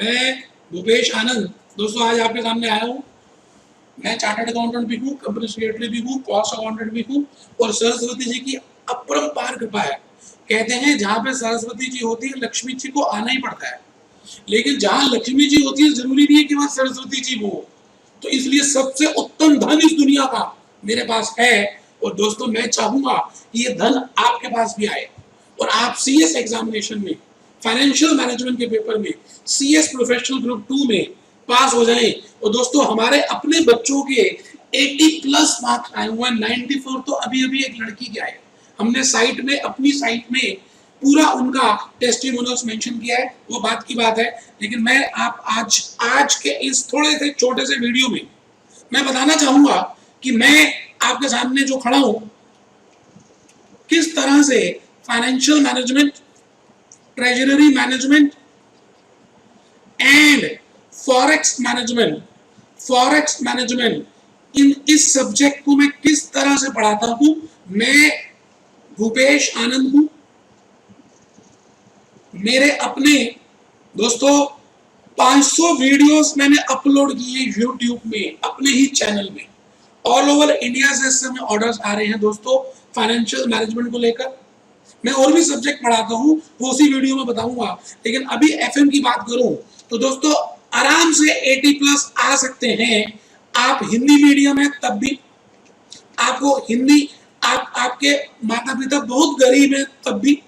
मैं भूपेश आनंद दोस्तों आज आपके सामने आया हूँ। मैं चार्टर्ड अकाउंटेंट भी हूँ, कंपनी सेक्रेटरी भी हूँ, कॉस्ट अकाउंटेंट भी हूँ और सरस्वती जी की अपरंपार कृपा है। कहते हैं जहाँ पे सरस्वती जी होती है लक्ष्मी जी को आना ही पड़ता है, लेकिन जहाँ लक्ष्मी जी होती है जरूरी नहीं है कि वहाँ सरस्वती जी हो। तो इसलिए सबसे उत्तम धन इस दुनिया का मेरे पास है और दोस्तों मैं चाहूंगा कि ये धन आपके पास भी आए और आप सीएस एग्जामिनेशन में, फाइनेंशियल मैनेजमेंट के पेपर में, सीएस प्रोफेशनल ग्रुप 2 में पास हो जाएं। और दोस्तों हमारे अपने बच्चों के 80 प्लस मार्क्स आए हुए हैं, 94 तो अभी अभी एक लड़की के आए। हमने साइट में, अपनी साइट में पूरा उनका टेस्टिमोनियल्स मेंशन किया है, वो बात की बात है। लेकिन मैं आप आज के इस थोड़े से छोटे से वीडियो में मैं बताना चाहूंगा कि मैं आपके सामने जो खड़ा हूं किस तरह से financial management, treasury management and forex management इस सब्जेक्ट को मैं किस तरह से पढ़ाता हूं। मैं भूपेश आनंद हूं। मेरे अपने दोस्तों 500 वीडियोस मैंने अपलोड किए यूट्यूब में, अपने ही चैनल में। ऑल ओवर इंडिया से इस समय ऑर्डर्स आ रहे हैं दोस्तों फाइनेंशियल मैनेजमेंट को लेकर। मैं और भी सब्जेक्ट पढ़ाता हूं, वो उसी वीडियो में बताऊंगा। लेकिन अभी एफएम की बात करूं तो दोस्तों आराम से 80 प्लस आ सकते हैं। आप हिंदी मीडियम है तब भी, आपको हिंदी, आपके माता पिता बहुत गरीब है तब भी,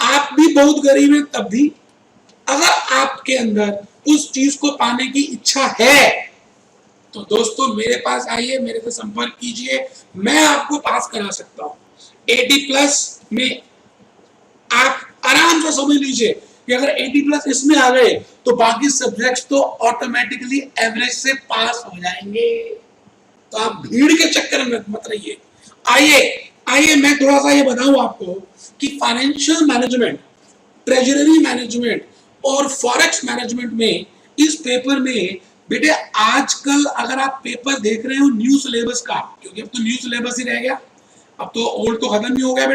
आप भी बहुत गरीब है तब भी, अगर आपके अंदर उस चीज को पाने की इच्छा है तो दोस्तों मेरे पास आइए, मेरे से संपर्क कीजिए, मैं आपको पास करा सकता हूं। 80 प्लस में आप आराम से समझ लीजिए कि अगर 80 प्लस इसमें आ गए तो बाकी सब्जेक्ट्स तो ऑटोमेटिकली एवरेज से पास हो जाएंगे। तो आप भीड़ के चक्कर में मत रहिए। आइए मैं थोड़ा सा ये बताऊं आपको कि फाइनेंशियल मैनेजमेंट, ट्रेजरी मैनेजमेंट और फॉरेक्स मैनेजमेंट में इस पेपर में बेटे आजकल अगर आप पेपर देख रहे हो न्यू सिलेबस का, क्योंकि अब तो न्यू सिलेबस ही रह गया, अब तो ओल्ड तो खत्म ही हो गया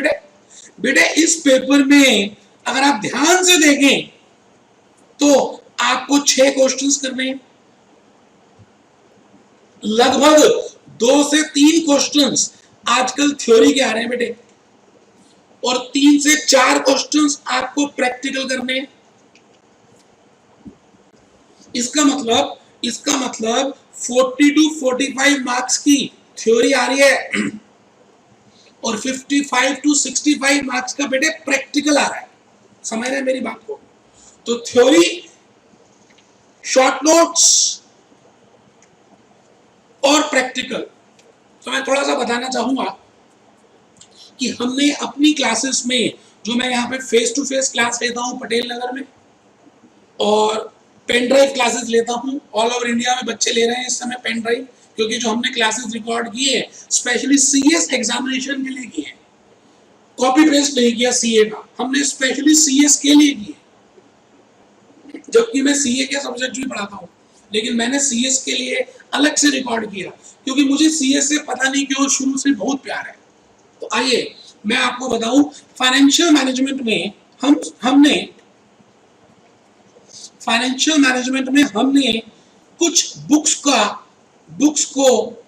बेटे इस पेपर में अगर आप ध्यान से देखें तो आपको 6 क्वेश्चंस करने हैं, लगभग 2 से 3 क्वेश्चंस आजकल थ्योरी के आ रहे हैं बेटे और 3 से 4 क्वेश्चंस आपको प्रैक्टिकल करने हैं। इसका मतलब 40 टू 45 मार्क्स की थ्योरी आ रही है और 55 टू 65 मार्क्स का बेटे प्रैक्टिकल आ रहा है। समझ रहे हैं मेरी बात को? तो थ्योरी, शॉर्ट नोट्स और प्रैक्टिकल। तो मैं थोड़ा सा बताना चाहूंगा कि हमने अपनी क्लासेस में, जो मैं यहाँ पे फेस टू फेस क्लास लेता हूँ पटेल नगर में और पेन ड्राइव क्लासेस लेता हूँ, ऑल ओवर इंडिया में बच्चे ले रहे हैं इस समय पेन ड्राइव, क्योंकि जो हमने क्लासेस रिकॉर्ड किए स्पेशली सीएस एग्जामिनेशन के लिए किए, कॉपी पेस्ट नहीं किया सीए का, हमने स्पेशली सीएस के लिए किए। जबकि मैं सीए के सब्जेक्ट भी पढ़ाता हूँ, लेकिन मैंने सीएस के लिए अलग से रिकॉर्ड किया क्योंकि मुझे सीएस से पता नहीं क्यों शुरू से बहुत प्यार है। तो आइए मैं आपको बताऊं, फाइनेंशियल मैनेजमेंट में हमने कुछ बुक्स को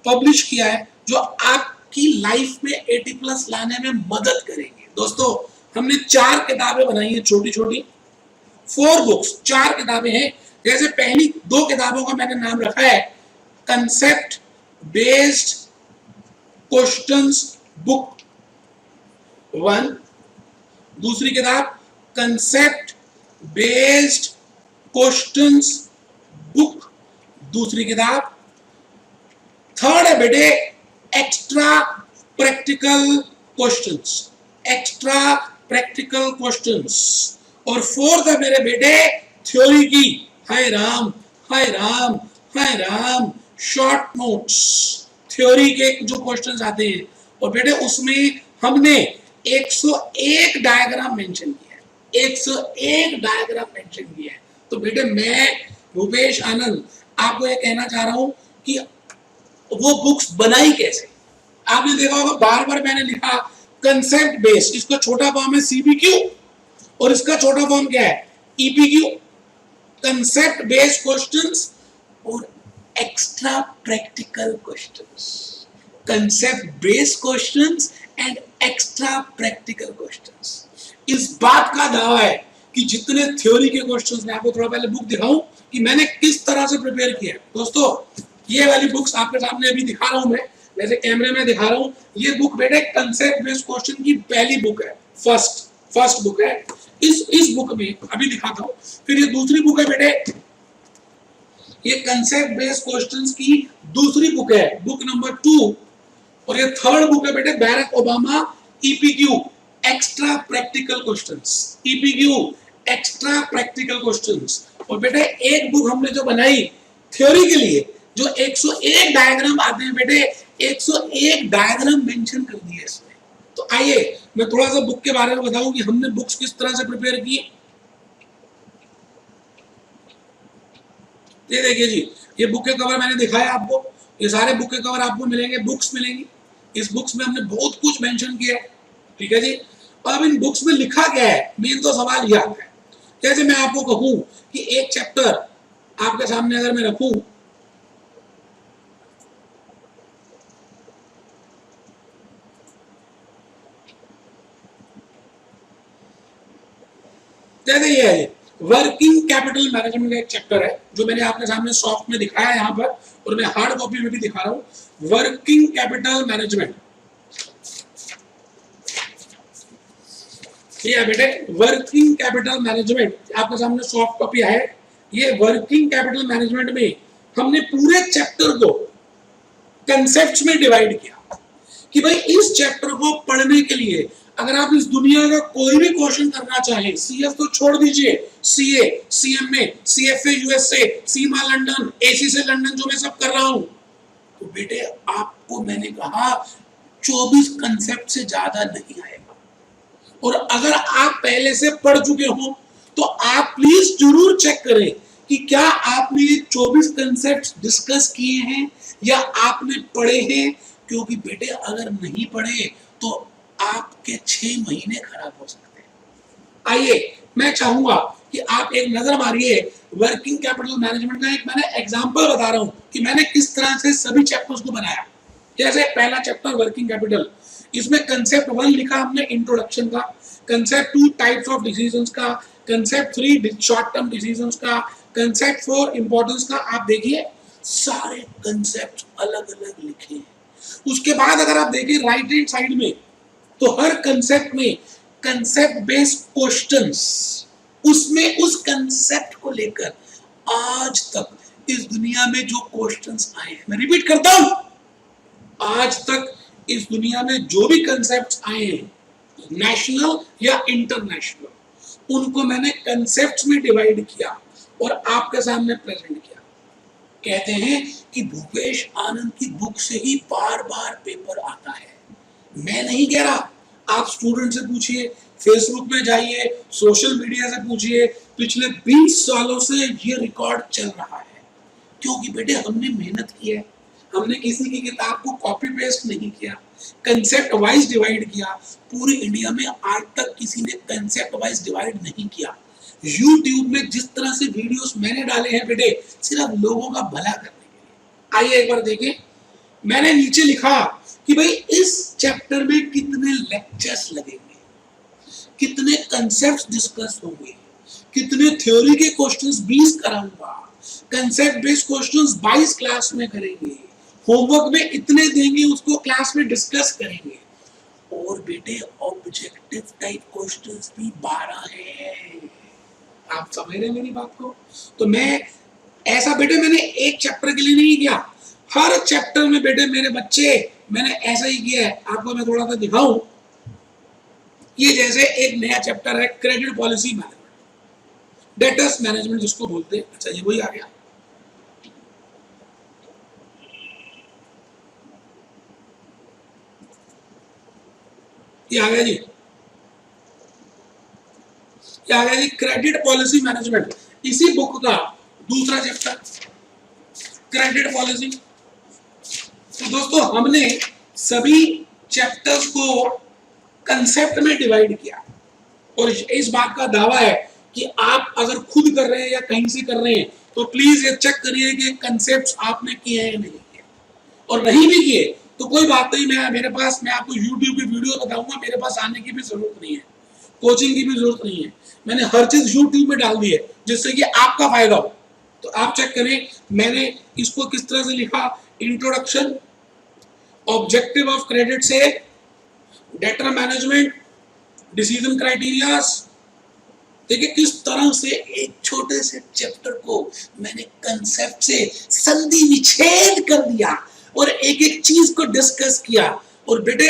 पब्लिश किया है जो आपकी लाइफ में 80 प्लस लाने में मदद करेंगे। दोस्तों हमने 4 किताबें बनाई हैं, छोटी छोटी 4 बुक्स, 4 किताबें हैं। जैसे पहली 2 किताबों का मैंने नाम रखा है कंसेप्ट बेस्ड क्वेश्चंस बुक 1, दूसरी किताब कंसेप्ट बेस्ड क्वेश्चंस बुक, दूसरी किताब, थर्ड है बेटे एक्स्ट्रा प्रैक्टिकल क्वेश्चंस और फोर्थ है मेरे बेटे थ्योरी की, हाय राम शॉर्ट नोट्स, थ्योरी के जो क्वेश्चंस आते हैं। और बेटे उसमें हमने 101 डायग्राम मेंशन किया है, 101 डायग्राम मेंशन किया है। तो बेटे मैं भूपेश आनंद आपको ये कहना चाह रहा हूं कि वो बुक्स बनाई कैसे। आपने देखा होगा बार बार मैंने लिखा कंसेप्ट बेस्ड, इसका छोटा फॉर्म है सीबीक्यू और इसका छोटा फॉर्म क्या है ईपीक्यू। कंसेप्ट बेस्ड क्वेश्चंस और extra practical questions. Concept based questions and extra practical questions. इस बात का दावा है कि जितने थ्योरी के क्वेश्चंस, मैं आपको थोड़ा पहले बुक दिखाऊं कि मैंने किस तरह से प्रिपेयर किया है। दोस्तों ये वाली बुक्स आपके सामने अभी दिखा रहा हूं मैं, जैसे कैमरे में दिखा रहा हूं। ये बुक बेटे कंसेप्ट बेस्ड क्वेश्चन की पहली बुक है, फर्स्ट बुक है। इस बुक में अभी दिखाता हूं। फिर ये दूसरी बुक है बेटे, ये कंसेप्ट बेस्ड क्वेश्चंस की दूसरी बुक है, बुक नंबर 2। और ये थर्ड बुक है बेटे Barack Obama EPQ extra practical questions, EPQ extra practical questions. और बेटे एक बुक हमने जो बनाई थ्योरी के लिए, जो 101 डायग्राम आते हैं बेटे, 101 डायग्राम मेंशन कर दिए इसमें। तो आइए मैं थोड़ा सा बुक के बारे में बताऊं कि हमने बुक्स किस तरह से प्रिपेयर की। ये देखिए जी, ये बुक के कवर मैंने दिखाया आपको, ये सारे बुक के कवर आपको मिलेंगे, बुक्स मिलेंगी। इस बुक्स में हमने बहुत कुछ मेंशन किया है, ठीक है जी। और अब इन बुक्स में लिखा क्या है, मेन तो सवाल यह आता है। जैसे मैं आपको कहूं कि एक चैप्टर आपके सामने अगर मैं रखूं, जैसे ये है वर्किंग कैपिटल मैनेजमेंट का एक चैप्टर है जो मैंने आपके सामने सॉफ्ट में दिखाया है यहाँ पर, और मैं हार्ड कॉपी में भी दिखा रहा हूँ। वर्किंग कैपिटल मैनेजमेंट, ये है बेटे वर्किंग कैपिटल मैनेजमेंट, आपके सामने सॉफ्ट कॉपी है। ये वर्किंग कैपिटल मैनेजमेंट में हमने पूरे चैप्टर को कंसेप्ट्स में डिवाइड किया कि भाई इस चैप्टर को पढ़ने के लिए अगर आप इस दुनिया का कोई भी क्वेश्चन करना चाहें, सीएस तो छोड़ दीजिए, सीए, सीएमए, सीएफए यूएसए, सीमा लंदन, एसी से लंदन जो मैं सब कर रहा हूं, तो बेटे आपको मैंने कहा 24 कंसेप्ट से ज्यादा नहीं आएगा। और अगर आप पहले से पढ़ चुके हो तो आप प्लीज जरूर चेक करें कि क्या आपने ये 24 कंसेप्ट डिस्कस किए हैं या आपने पढ़े हैं, क्योंकि बेटे अगर नहीं पढ़े तो आपके 6 महीने खराब हो सकते हैं। आइए मैं चाहूंगा कि आप एक नजर मारिए वर्किंग कैपिटल मैनेजमेंट का। एक मैंने एग्जांपल बता रहा हूं कि मैंने किस तरह से सभी चैप्टर्स को बनाया। जैसे पहला चैप्टर वर्किंग कैपिटल, इसमें कंसेप्ट 1 लिखा हमने इंट्रोडक्शन का, कंसेप्ट 2 टाइप्स ऑफ डिसीजंस का, कंसेप्ट 3 शॉर्ट टर्म डिसीजंस का, कंसेप्ट 4 इंपॉर्टेंस का। आप देखिए सारे कंसेप्ट अलग अलग लिखे हैं। उसके बाद अगर आप देखिए राइट हैंड साइड में, तो हर कंसेप्ट में कंसेप्ट बेस्ड क्वेश्चंस, उसमें उस कंसेप्ट को लेकर आज तक इस दुनिया में जो क्वेश्चंस आए हैं, मैं रिपीट करता हूं, आज तक इस दुनिया में जो भी कंसेप्ट्स आए हैं, नेशनल या इंटरनेशनल, उनको मैंने कंसेप्ट्स में डिवाइड किया और आपके सामने प्रेजेंट किया। कहते हैं कि भूपेश आनंद की बुक से ही बार बार पेपर आता है। मैं नहीं कह रहा, आप स्टूडेंट से पूछिए, फेसबुक में जाइए, सोशल मीडिया से पूछिए, पिछले 20 सालों से ये रिकॉर्ड चल रहा है। क्योंकि बेटे हमने मेहनत की है, हमने किसी की किताब को कॉपी पेस्ट नहीं किया, कंसेप्ट वाइज डिवाइड किया। पूरी इंडिया में आज तक किसी ने कंसेप्ट वाइज डिवाइड नहीं किया। यूट्यूब में जिस तरह से वीडियोस मैंने डाले हैं बेटे, सिर्फ लोगों का भला करने के लिए। आइए एक बार देखें, मैंने नीचे लिखा कि भाई इस चैप्टर में कितने लेक्चर्स लगेंगे, कितने कंसेप्ट्स डिस्कस होंगे, कितने थ्योरी के क्वेश्चंस 20 कराऊंगा, कंसेप्ट बेस्ड क्वेश्चंस 22 क्लास में करेंगे, होमवर्क में इतने देंगे उसको क्लास में डिस्कस करेंगे, और बेटे ऑब्जेक्टिव टाइप क्वेश्चंस भी 12 हैं। आप समझ रहे हैं मेरी बात को? तो मैं ऐसा बेटे मैंने एक चैप्टर के लिए नहीं किया, हर चैप्टर में बेटे मेरे बच्चे मैंने ऐसा ही किया है। आपको मैं थोड़ा सा दिखाऊं, ये जैसे एक नया चैप्टर है credit policy management, debtors management जिसको बोलते हैं। अच्छा ये वही आ गया, ये आ गया जी, ये आ गया जी क्रेडिट पॉलिसी मैनेजमेंट। इसी बुक का दूसरा चैप्टर क्रेडिट पॉलिसी। तो दोस्तों हमने सभी चैप्टर्स को कंसेप्ट में डिवाइड किया और इस बात का दावा है कि आप अगर खुद कर रहे हैं या कहीं से कर रहे हैं तो प्लीज ये चेक करिए कि कंसेप्ट आपने किए हैं या नहीं किए, और नहीं भी किए तो कोई बात नहीं, मैं आपको यूट्यूब की वीडियो बताऊंगा, मेरे पास आने की भी जरूरत नहीं है, कोचिंग की भी जरूरत नहीं है, मैंने हर चीज यूट्यूब में डाल दी है जिससे कि आपका फायदा हो। तो आप चेक करें मैंने इसको किस तरह से लिखा, इंट्रोडक्शन, ऑब्जेक्टिव ऑफ क्रेडिट से डेटा मैनेजमेंट, डिसीजन क्राइटेरियाज। देखिए किस तरह से एक छोटे से चैप्टर को मैंने कंसेप्ट से संधि विच्छेद कर दिया और एक एक चीज को डिस्कस किया, और बेटे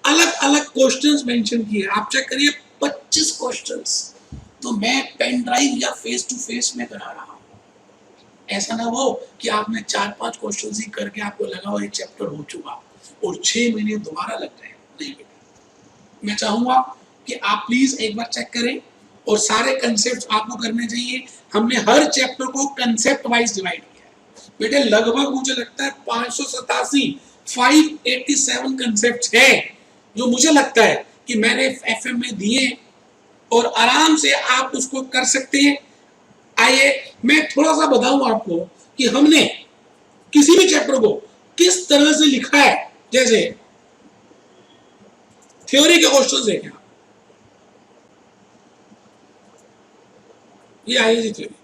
अलग अलग क्वेश्चंस मेंशन किए। आप चेक करिए 25 क्वेश्चंस तो मैं पेन ड्राइव या फेस टू फेस में करा रहा हूं। ऐसा ना हो कि आपने 4-5 क्वेश्चंस ही करके आपको लगा हो एक चैप्टर हो चुका और 6 महीने दोबारा लग गए। नहीं बेटा, मैं चाहूंगा कि आप प्लीज एक बार चेक करें और सारे कंसेप्ट आपको करने चाहिए। हमने हर चैप्टर को कंसेप्ट वाइज डिवाइड किया है बेटे, लगभग मुझे लगता है 587 कंसेप्ट है जो मुझे लगता है कि मैंने एफएम में दिए और आराम से आप उसको कर सकते हैं। आइए मैं थोड़ा सा बताऊं आपको कि हमने किसी भी चैप्टर को किस तरह से लिखा है। जैसे थ्योरी के क्वेश्चन देखें, ये आई थी थ्योरी,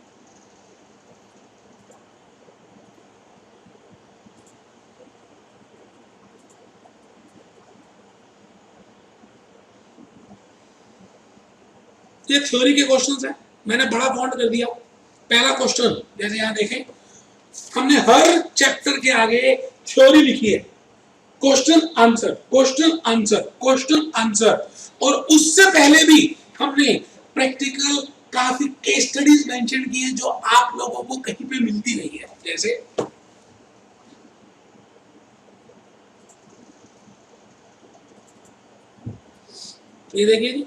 ये थ्योरी के क्वेश्चंस हैं, मैंने बड़ा फॉन्ट कर दिया। पहला क्वेश्चन जैसे यहां देखें, हमने हर चैप्टर के आगे थ्योरी लिखी है, question answer question answer question answer, और उससे पहले भी हमने प्रैक्टिकल काफी केस स्टडीज मेंशन की है जो आप लोगों को कहीं पे मिलती नहीं है। जैसे ये देखिए जी,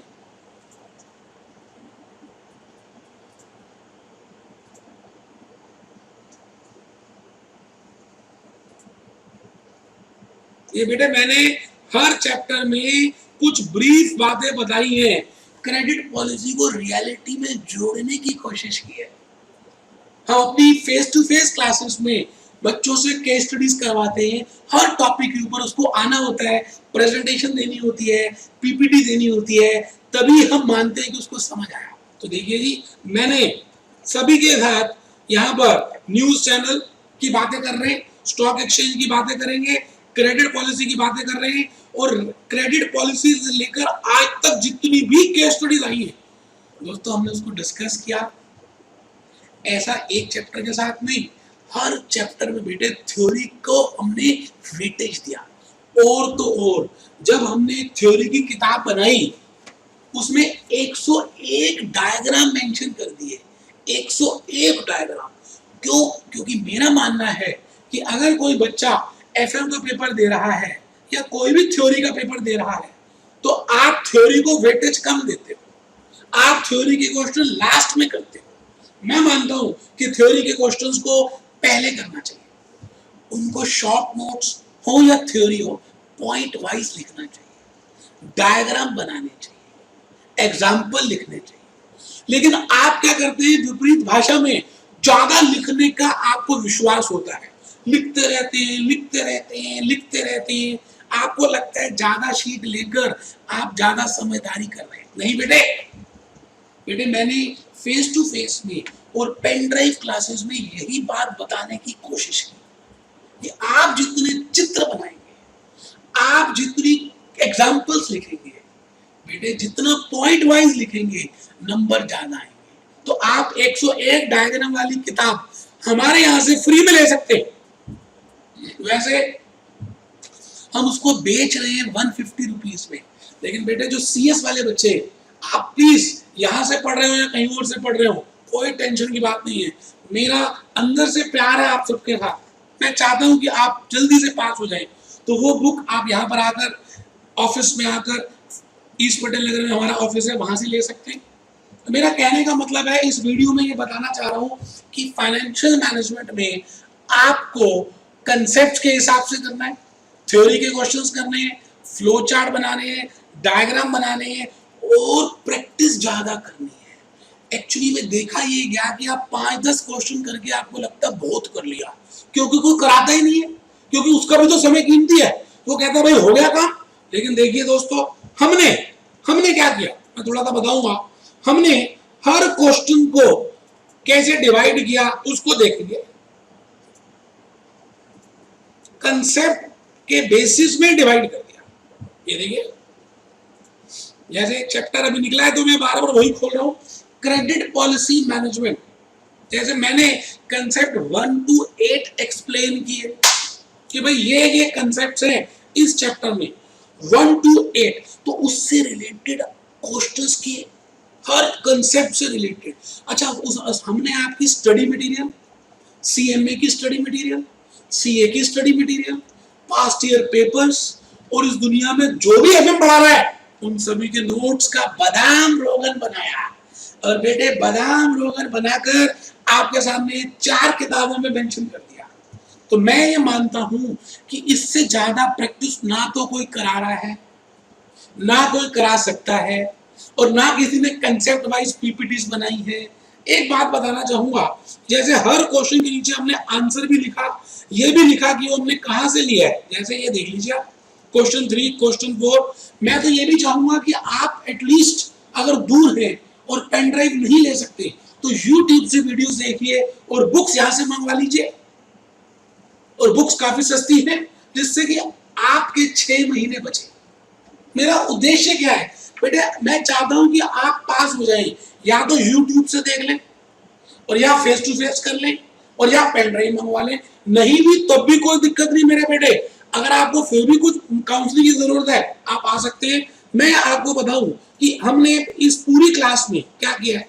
ये बेटे मैंने हर चैप्टर में कुछ ब्रीफ बातें बताई हैं, क्रेडिट पॉलिसी को रियलिटी में जोड़ने की कोशिश की है। हम अपनी फेस टू फेस क्लासेस में बच्चों से केस स्टडीज करवाते हैं, हर टॉपिक के ऊपर उसको आना होता है, प्रेजेंटेशन देनी होती है, पीपीटी देनी होती है, तभी हम मानते हैं कि उसको समझ आया। तो देखिए जी, मैंने सभी के साथ यहाँ पर न्यूज चैनल की बातें कर रहे हैं, स्टॉक एक्सचेंज की बातें करेंगे, क्रेडिट पॉलिसी की बातें कर रहे हैं, और क्रेडिट पॉलिसी से लेकर आज तक जितनी भी केस स्टडीज आई है दोस्तों हमने उसको डिस्कस किया। ऐसा एक चैप्टर के साथ नहीं, हर चैप्टर में बेटे थ्योरी को हमने वेटेज दिया। और तो और जब हमने थ्योरी की किताब बनाई उसमें 101 डायग्राम मेंशन कर दिए, 101 डायग्राम। क्यों? क्योंकि मेरा मानना है कि अगर कोई बच्चा एफएम का पेपर दे रहा है या कोई भी थ्योरी का पेपर दे रहा है तो आप थ्योरी को वेटेज कम देते हो, आप थ्योरी के क्वेश्चन लास्ट में करते हो। मैं मानता हूं कि थ्योरी के क्वेश्चंस को पहले करना चाहिए, उनको शॉर्ट नोट्स हो या थ्योरी हो पॉइंट वाइज लिखना चाहिए, डायग्राम बनाने चाहिए, एग्जाम्पल लिखने चाहिए। लेकिन आप क्या करते हैं, विपरीत भाषा में ज्यादा लिखने का आपको विश्वास होता है, लिखते रहते हैं लिखते रहते हैं लिखते रहते हैं, आपको लगता है ज्यादा शीट लेकर आप ज्यादा समझदारी कर रहे हैं। नहीं बेटे, बेटे मैंने फेस टू फेस में और पेन ड्राइव क्लासेस में यही बात बताने की कोशिश की कि आप जितने चित्र बनाएंगे, आप जितनी एग्जाम्पल्स लिखेंगे बेटे, जितना पॉइंट वाइज लिखेंगे नंबर ज्यादा आएंगे। तो आप 101 डायग्राम वाली किताब हमारे यहां से फ्री में ले सकते हैं। वैसे हम उसको बेच रहे हैं 150 रुपीज में, लेकिन बेटे जो सीएस वाले बच्चे, आप प्लीज यहां से पढ़ रहे हो या कहीं और से पढ़ रहे हो, कोई टेंशन की बात नहीं है, मेरा अंदर से प्यार है आप सबके साथ, मैं चाहता हूं कि आप जल्दी से पास हो जाएं। तो वो बुक आप यहाँ पर आकर ऑफिस में आकर, ईस्ट पटेल नगर में हमारा ऑफिस है, वहां से ले सकते हैं। तो मेरा कहने का मतलब है, इस वीडियो में ये बताना चाह रहा हूं कि फाइनेंशियल मैनेजमेंट में आपको कंसेप्ट के हिसाब से करना है, थ्योरी के क्वेश्चंस करने हैं, फ्लो चार्ट बनाने हैं, डायग्राम बनाने हैं और प्रैक्टिस ज्यादा करनी है। एक्चुअली में देखा ये गया कि आप 5-10 क्वेश्चन करके आपको लगता है बहुत कर लिया, क्योंकि कोई कराता ही नहीं है, क्योंकि उसका भी तो समय कीमती है। वो कहता है भाई हो गया काम। लेकिन देखिए दोस्तों, हमने हमने क्या किया, मैं थोड़ा सा बताऊंगा। हमने हर क्वेश्चन को कैसे डिवाइड किया उसको देखिए। कंसेप्ट के बेसिस में डिवाइड कर दिया। ये देखिए, जैसे एक चैप्टर अभी निकला है तो मैं बार बार वही खोल रहा हूं, क्रेडिट पॉलिसी मैनेजमेंट। जैसे मैंने कंसेप्ट 1 to 8 एक्सप्लेन किए कि भाई ये कंसेप्ट है इस चैप्टर में 1 to 8, तो उससे रिलेटेड क्वेश्चंस किए, हर कंसेप्ट से रिलेटेड। अच्छा, हमने आपकी स्टडी मटेरियल, सीएमए की स्टडी मटेरियल, सीए की study material, past year papers और इस दुनिया में जो भी हमें पढ़ा रहा है उन सभी के नोट्स का बादाम रोगन बनाया। और बेटे बादाम रोगन बनाकर आपके सामने 4 किताबों में मेंशन कर दिया। तो मैं ये मानता हूं कि इससे ज्यादा प्रैक्टिस ना तो कोई करा रहा है, ना कोई करा सकता है, और ना किसी ने कंसेप्ट वाइज पीपीटीज बनाई है। एक बात बताना चाहूंगा, जैसे हर क्वेश्चन के नीचे हमने आंसर भी लिखा, ये भी लिखा कि वो हमने कहां से लिया है। जैसे ये देख लीजिए, क्वेश्चन 3, क्वेश्चन 4। मैं तो ये भी चाहूंगा कि आप एटलीस्ट अगर दूर हैं और पेन ड्राइव नहीं ले सकते तो यूट्यूब से वीडियोस देखिए और बुक्स यहां से मंगवा लीजिए। और बुक्स काफी सस्ती है, जिससे कि आपके 6 महीने बचे। मेरा उद्देश्य क्या है बेटे, मैं चाहता हूं कि आप पास हो जाएं, या तो यूट्यूब से देख लें, और या फेस टू फेस कर लें, और या पेन ड्राइव मंगवा लें। नहीं भी तब भी कोई दिक्कत नहीं मेरे बेटे। अगर आपको फिर भी कुछ काउंसलिंग की जरूरत है आप आ सकते हैं। मैं आपको बताऊं कि हमने इस पूरी क्लास में क्या किया है।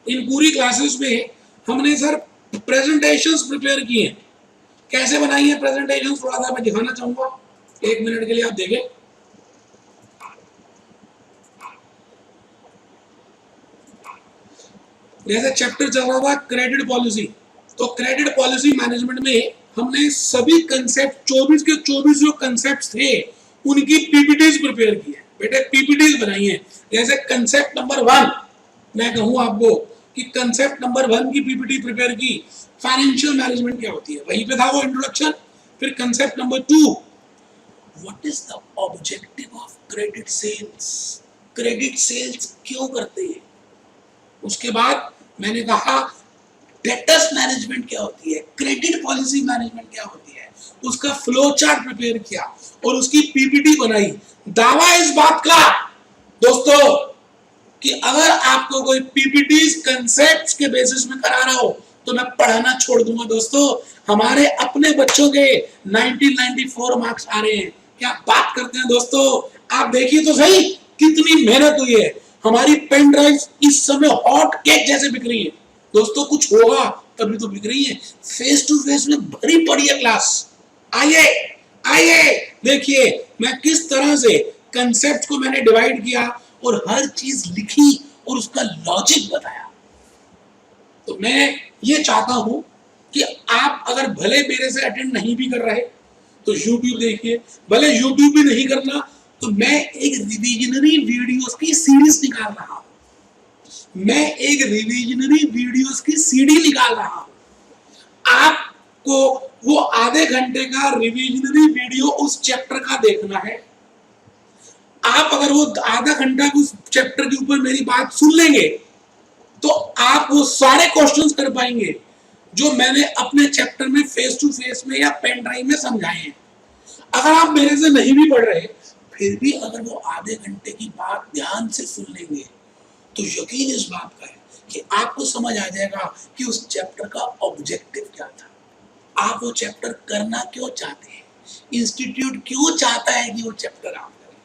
इन पूरी क्लासेस में हमने सर प्रेजेंटेशंस प्रिपेयर किए हैं। कैसे बनाई है प्रेजेंटेशंस, थोड़ा सा मैं दिखाना चाहूंगा, 1 मिनट के लिए आप देखें। जैसे चैप्टर चल रहा था क्रेडिट पॉलिसी, तो क्रेडिट पॉलिसी मैनेजमेंट में हमने सभी कंसेप्ट 24 के 24 जो कंसेप्ट थे उनकी पीपीटीज प्रिपेयर की है। बेटे पीपीटीज बनाई है। जैसे कंसेप्ट नंबर 1 मैं कहूं आपको कि कंसेप्ट नंबर 1 की पीपीटी प्रिपेयर की, फाइनेंशियल मैनेजमेंट क्या होती है, वहीं पे था वो इंट्रोडक्शन। फिर concept number 2, what is the objective of credit sales, credit sales क्यों करते हैं। उसके बाद मैंने कहा डेटर्स मैनेजमेंट क्या होती है, क्रेडिट पॉलिसी मैनेजमेंट क्या होती है, उसका फ्लो चार्ट प्रिपेयर किया और उसकी पीपीटी बनाई। दावा इस बात का दोस्तों कि अगर आपको कोई पीपीटीज कंसेप्ट्स के बेसिस में करा रहा हो तो मैं पढ़ाना छोड़ दूंगा। दोस्तों हमारे अपने बच्चों के 1994 मार्क्स आ रहे हैं, क्या बात करते हैं दोस्तों। आप देखिए तो सही कितनी मेहनत हुई है। हमारी पेन ड्राइव इस समय हॉट केक जैसे बिक रही है दोस्तों, कुछ होगा तभी तो बिक रही है। फेस टू फेस में भरी पड़ी है क्लास। आइए आइए देखिए मैं किस तरह से कंसेप्ट को मैंने डिवाइड किया और हर चीज लिखी और उसका लॉजिक बताया। तो मैं ये चाहता हूं कि आप अगर भले मेरे से अटेंड नहीं भी कर रहे तो यूट्यूब देखिए, भले यूट्यूब भी नहीं करना तो मैं एक रिविजनरी वीडियोस की सीरीज निकाल रहा हूं। मैं एक रिविजनरी वीडियोस की सीडी निकाल रहा हूं। आपको वो आधे घंटे का रिविजनरी वीडियो उस चैप्टर का देखना है। आप अगर वो आधा घंटा उस चैप्टर के ऊपर मेरी बात सुन लेंगे तो आप वो सारे क्वेश्चंस कर पाएंगे जो मैंने अपने चैप्टर में फेस टू फेस में या पेन ड्राइव में समझाए हैं। अगर आप मेरे से नहीं भी पढ़ रहे फिर भी अगर वो आधे घंटे की बात ध्यान से सुन लेंगे तो यकीन इस बात का है कि आपको समझ आ जाएगा कि उस चैप्टर का ऑब्जेक्टिव क्या था, आप वो चैप्टर करना क्यों चाहते हैं, इंस्टीट्यूट क्यों चाहता है कि वो चैप्टर आप करें।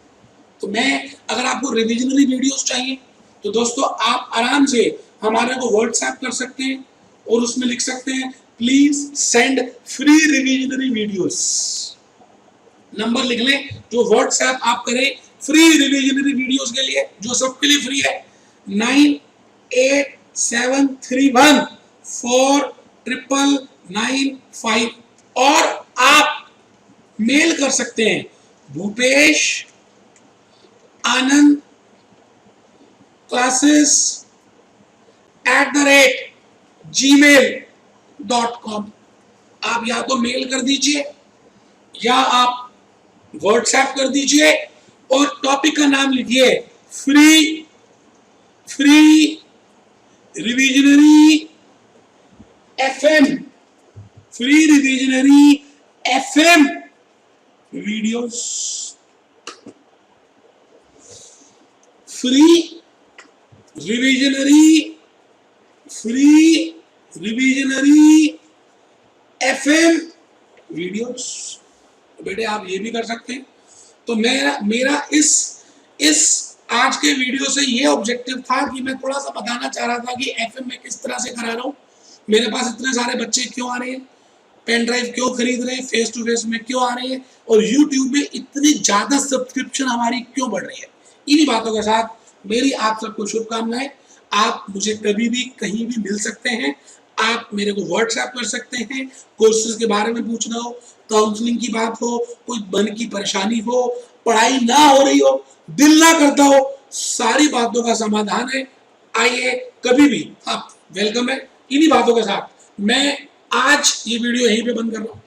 तो मैं अगर आपको रिविजनरी वीडियोस चाहिए तो दोस्तों आप आराम से हमारे को व्हाट्सएप कर सकते हैं और उसमें लिख सकते हैं please send free revisionary videos. Number लिख लें जो व्हाट्सएप आप करें फ्री रिविजनरी वीडियोस के लिए, जो सबके लिए फ्री है, 9873149995। और आप मेल कर सकते हैं भूपेश आनंद classes@gmail.com। आप या तो मेल कर दीजिए या आप व्हाट्सएप कर दीजिए और टॉपिक का नाम लिखिए free revisionary FM, free revisionary FM videos, free revisionary FM videos. बेटे आप ये भी कर सकते हैं। तो मेरा इस आज के वीडियो से ये ऑब्जेक्टिव था कि मैं थोड़ा सा बताना चाह रहा था कि एफएम में किस तरह से करा रहा हूँ, मेरे पास इतने सारे बच्चे क्यों आ रहे हैं, पेन ड्राइव क्यों खरीद रहे हैं, फेस टू फेस में क्यों आ रहे हैं, और यूट्यूब में इतनी ज्यादा सब्सक्रिप्शन हमारी क्यों बढ़ रही है। इन्हीं बातों के साथ मेरी आप सबको शुभकामनाएं। आप मुझे कभी भी कहीं भी मिल सकते हैं, आप मेरे को व्हाट्सएप कर सकते हैं, कोर्सेज के बारे में पूछना हो, काउंसलिंग की बात हो, कोई मन की परेशानी हो, पढ़ाई ना हो रही हो, दिल ना करता हो, सारी बातों का समाधान है। आइए कभी भी आप वेलकम है। इन्हीं बातों के साथ मैं आज ये वीडियो यहीं पे बंद कर रहा हूँ।